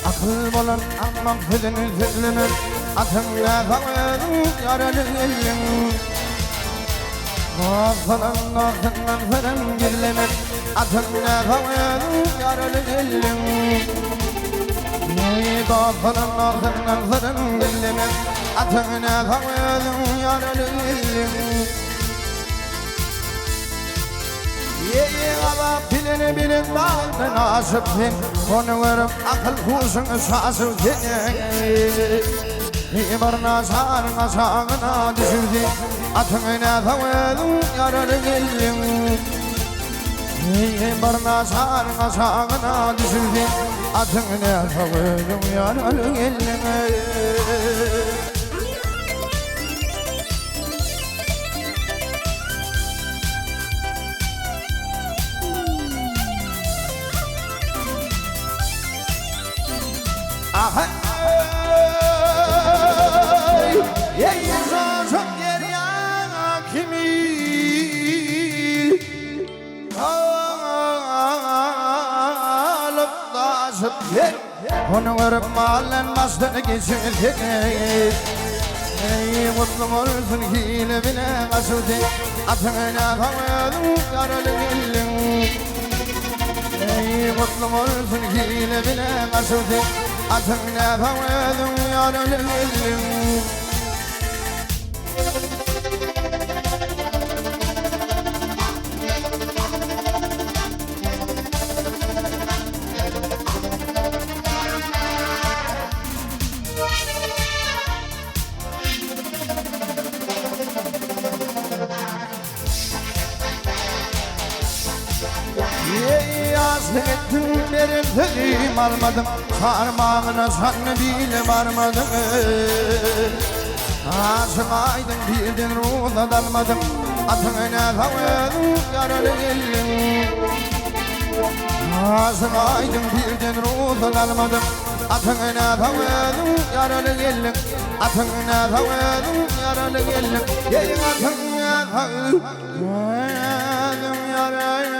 Akıl bolan amma hüzünü zülünür Atınla kalın yaralı elin Falan altından fırın güllenir Atınla kalın yaralı elin Falan altından fırın güllenir Atınla kalın yaralı elin Yeyi ala pilini bilin dağını nasip bin Onu verip akıl kuşunu sasıp İbarına sarına sağına düşürdü Atına kavedin yaralı gelin İbarına sarına sağına düşürdü Atına kavedin yaralı gelin Ahey, yeyiz çok yer yana kimi alıp taşıp yer onu verip mahallen bastığını geçirdi ey mutlu olsun hile bile kasıdı atına kavedin yaralı gelin ey mutlu olsun hile bile kasıdı Atına kavedin yaralı gelin Hasretin benim sözüm almadım Sarmağına sen bile varmadım Aşıkaydın birden ruhla dalmadım Atına kavedin yaralı gelin Aşıkaydın birden ruhla dalmadım Atına kavedin yaralı gelin Atına kavedin yaralı gelin Yeyin atına kavedin yaralı gelin